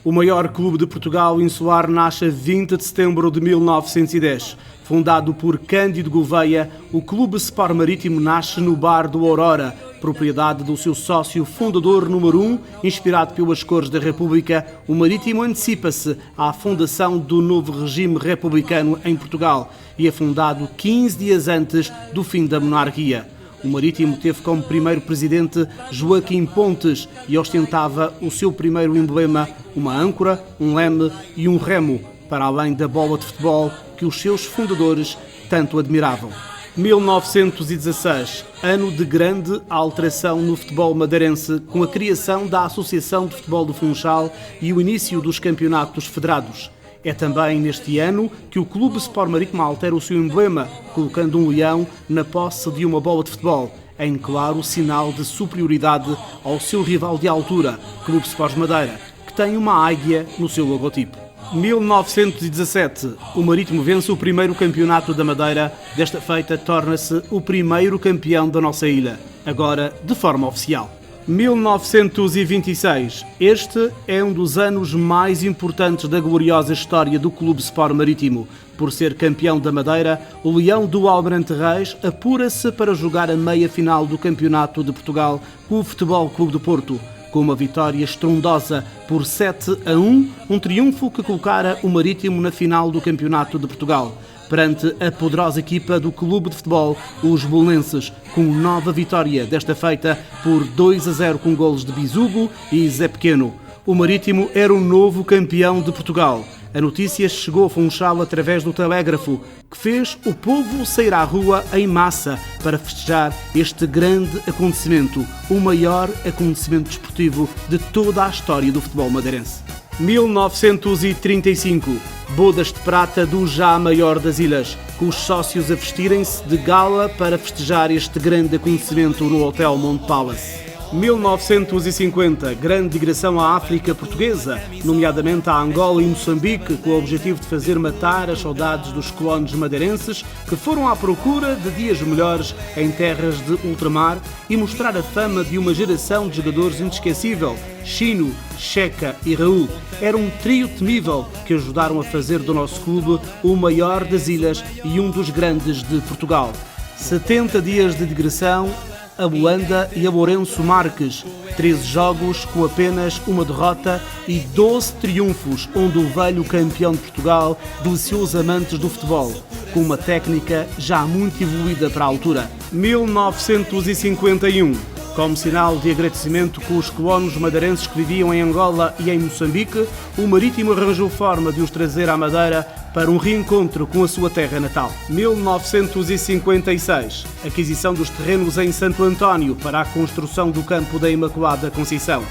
O maior clube de Portugal insular nasce a 20 de setembro de 1910. Fundado por Cândido Gouveia, o Clube Sport Marítimo nasce no Bar do Aurora, propriedade do seu sócio fundador número 1, inspirado pelas cores da República. O Marítimo antecipa-se à fundação do novo regime republicano em Portugal e é fundado 15 dias antes do fim da monarquia. O Marítimo teve como primeiro presidente Joaquim Pontes e ostentava o seu primeiro emblema, uma âncora, um leme e um remo, para além da bola de futebol que os seus fundadores tanto admiravam. 1916, ano de grande alteração no futebol madeirense, com a criação da Associação de Futebol do Funchal e o início dos campeonatos federados. É também neste ano que o Clube Sport Marítimo altera o seu emblema, colocando um leão na posse de uma bola de futebol, em claro sinal de superioridade ao seu rival de altura, Clube Sport Madeira, que tem uma águia no seu logotipo. 1917, o Marítimo vence o primeiro campeonato da Madeira. Desta feita, torna-se o primeiro campeão da nossa ilha, agora de forma oficial. 1926. Este é um dos anos mais importantes da gloriosa história do Clube Sport Marítimo. Por ser campeão da Madeira, o Leão do Almirante Reis apura-se para jogar a meia-final do Campeonato de Portugal com o Futebol Clube do Porto, com uma vitória estrondosa por 7-1, um triunfo que colocara o Marítimo na final do Campeonato de Portugal, perante a poderosa equipa do clube de futebol, os Belenenses, com nova vitória, desta feita por 2-0 com golos de Bizugo e Zé Pequeno. O Marítimo era o novo campeão de Portugal. A notícia chegou a Funchal através do telégrafo, que fez o povo sair à rua em massa para festejar este grande acontecimento, o maior acontecimento desportivo de toda a história do futebol madeirense. 1935, bodas de prata do já maior das ilhas, com os sócios a vestirem-se de gala para festejar este grande acontecimento no Hotel Mont Palace. 1950, grande digressão à África portuguesa, nomeadamente a Angola e Moçambique, com o objetivo de fazer matar as saudades dos colonos madeirenses que foram à procura de dias melhores em terras de ultramar e mostrar a fama de uma geração de jogadores inesquecível. Chino, Checa e Raul era um trio temível que ajudaram a fazer do nosso clube o maior das ilhas e um dos grandes de Portugal. 70 dias de digressão a Luanda e a Lourenço Marques, 13 jogos com apenas uma derrota e 12 triunfos, onde o velho campeão de Portugal deliciou os amantes do futebol, com uma técnica já muito evoluída para a altura. 1951, como sinal de agradecimento com os colonos madeirenses que viviam em Angola e em Moçambique, o Marítimo arranjou forma de os trazer à Madeira para um reencontro com a sua terra natal. 1956, aquisição dos terrenos em Santo António para a construção do campo da Imaculada Conceição.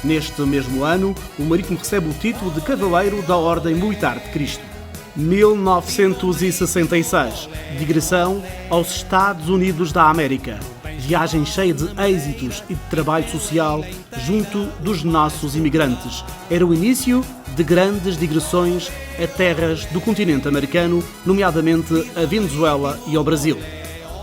Neste mesmo ano, o Marítimo recebe o título de Cavaleiro da Ordem Militar de Cristo. 1966, digressão aos Estados Unidos da América. Viagem cheia de êxitos e de trabalho social junto dos nossos imigrantes. Era o início de grandes digressões a terras do continente americano, nomeadamente a Venezuela e ao Brasil.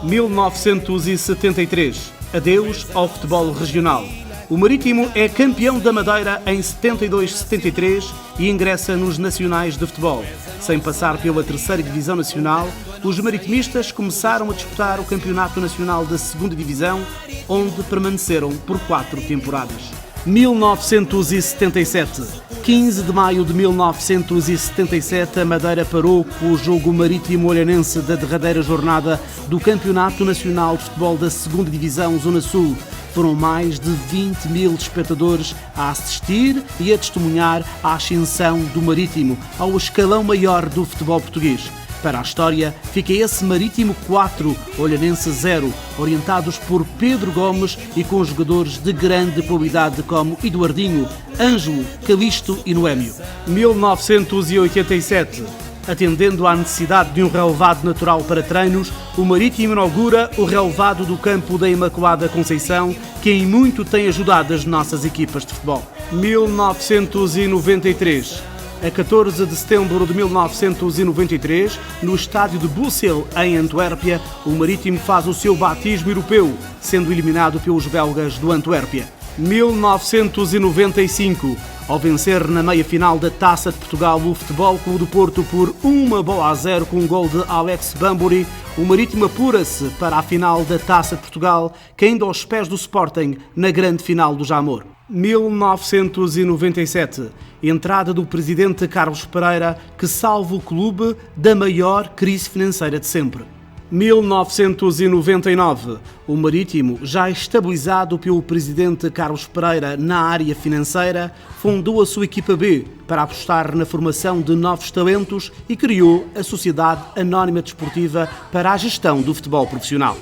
1973. Adeus ao futebol regional. O Marítimo é campeão da Madeira em 72-73 e ingressa nos nacionais de futebol. Sem passar pela terceira divisão nacional, os maritimistas começaram a disputar o campeonato nacional da segunda divisão, onde permaneceram por 4 temporadas. 1977. 15 de maio de 1977, a Madeira parou com o jogo Marítimo-Olhanense da derradeira jornada do Campeonato Nacional de Futebol da segunda divisão Zona Sul. Foram mais de 20 mil espectadores a assistir e a testemunhar a ascensão do Marítimo ao escalão maior do futebol português. Para a história, fica esse Marítimo 4, Olhanense 0, orientados por Pedro Gomes e com jogadores de grande qualidade como Eduardinho, Ângelo, Calixto e Noémio. 1987. Atendendo à necessidade de um relevado natural para treinos, o Marítimo inaugura o relevado do campo da Imaculada Conceição, que em muito tem ajudado as nossas equipas de futebol. 1993. A 14 de setembro de 1993, no estádio de Bussel, em Antuérpia, o Marítimo faz o seu batismo europeu, sendo eliminado pelos belgas do Antuérpia. 1995, ao vencer na meia-final da Taça de Portugal o Futebol Clube do Porto por 1-0 com um gol de Alex Bambury, o Marítimo apura-se para a final da Taça de Portugal, caindo aos pés do Sporting na grande final do Jamor. 1997, entrada do presidente Carlos Pereira, que salva o clube da maior crise financeira de sempre. 1999, o Marítimo, já estabilizado pelo presidente Carlos Pereira na área financeira, fundou a sua equipa B para apostar na formação de novos talentos e criou a Sociedade Anónima Desportiva para a gestão do futebol profissional.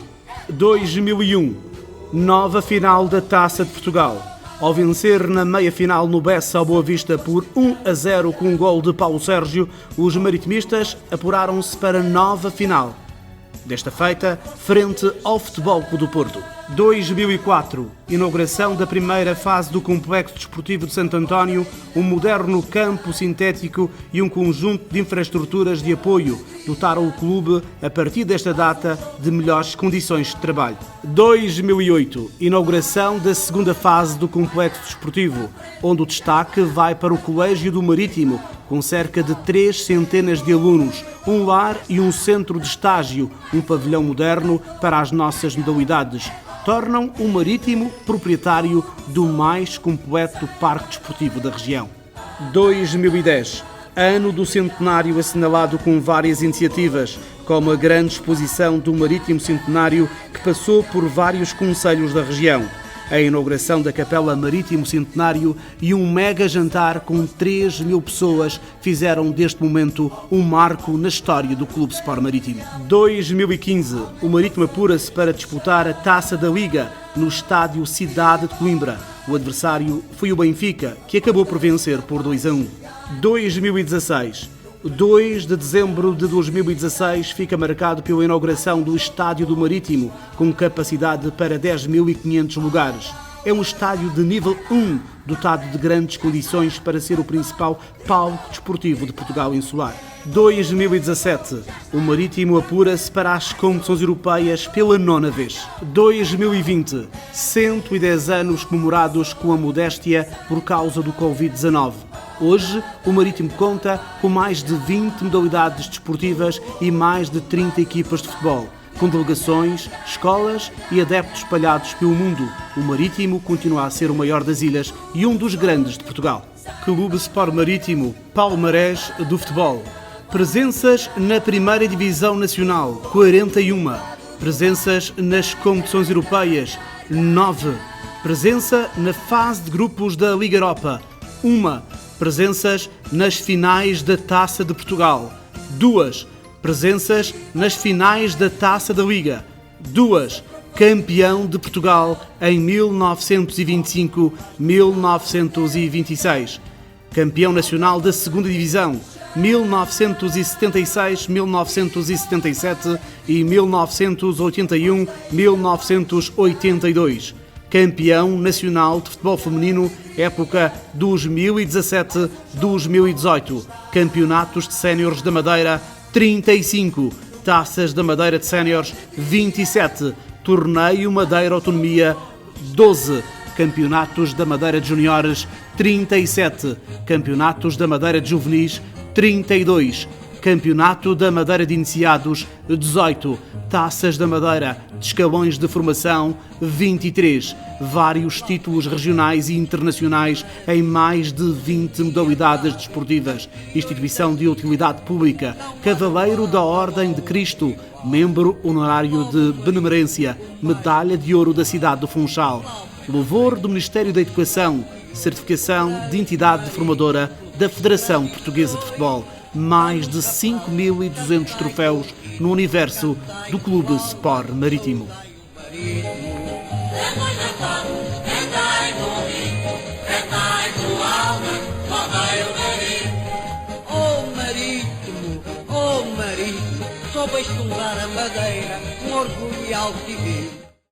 2001, nova final da Taça de Portugal. Ao vencer na meia-final no Bessa ao Boa Vista por 1-0 com um gol de Paulo Sérgio, os maritimistas apuraram-se para nova final. Desta feita, frente ao Futebol Clube do Porto. 2004, inauguração da primeira fase do Complexo Desportivo de Santo António, um moderno campo sintético e um conjunto de infraestruturas de apoio dotaram o clube, a partir desta data, de melhores condições de trabalho. 2008, inauguração da segunda fase do Complexo Desportivo, onde o destaque vai para o Colégio do Marítimo, com cerca de 300 de alunos, um lar e um centro de estágio, um pavilhão moderno para as nossas modalidades, tornam o Marítimo proprietário do mais completo parque desportivo da região. 2010, ano do centenário assinalado com várias iniciativas, como a grande exposição do Marítimo Centenário que passou por vários concelhos da região, a inauguração da Capela Marítimo Centenário e um mega jantar com 3.000 pessoas fizeram deste momento um marco na história do Clube Sport Marítimo. 2015, o Marítimo apura-se para disputar a Taça da Liga no estádio Cidade de Coimbra. O adversário foi o Benfica, que acabou por vencer por 2-1. 2016. 2 de dezembro de 2016 fica marcado pela inauguração do Estádio do Marítimo, com capacidade para 10.500 lugares. É um estádio de nível 1, dotado de grandes condições para ser o principal palco desportivo de Portugal insular. 2017. O Marítimo apura-se para as competições europeias pela 9ª vez. 2020. 110 anos comemorados com a modéstia por causa do Covid-19. Hoje, o Marítimo conta com mais de 20 modalidades desportivas e mais de 30 equipas de futebol, com delegações, escolas e adeptos espalhados pelo mundo. O Marítimo continua a ser o maior das ilhas e um dos grandes de Portugal. Clube Sport Marítimo, palmarés do futebol. Presenças na Primeira Divisão Nacional, 41. Presenças nas competições europeias, 9. Presença na fase de grupos da Liga Europa, 1. Presenças nas finais da Taça de Portugal, 2. Presenças nas finais da Taça da Liga, 2. Campeão de Portugal em 1925-1926. Campeão nacional da Segunda Divisão, 1976-1977 e 1981-1982. Campeão nacional de futebol feminino, época 2017-2018. Campeonatos de séniores da Madeira, 35. Taças da Madeira de séniores, 27. Torneio Madeira Autonomia, 12. Campeonatos da Madeira de juniores, 37. Campeonatos da Madeira de juvenis, 32. Campeonato da Madeira de iniciados, 18. Taças da Madeira de escalões de formação, 23. Vários títulos regionais e internacionais em mais de 20 modalidades desportivas. Instituição de utilidade pública, Cavaleiro da Ordem de Cristo, membro honorário de Benemerência, Medalha de Ouro da cidade do Funchal, Louvor do Ministério da Educação, certificação de entidade formadora da Federação Portuguesa de Futebol. Mais de 5.200 troféus no universo do Clube Sport Marítimo. Oh Marítimo, só vais fundar a Madeira com orgulho e altivez.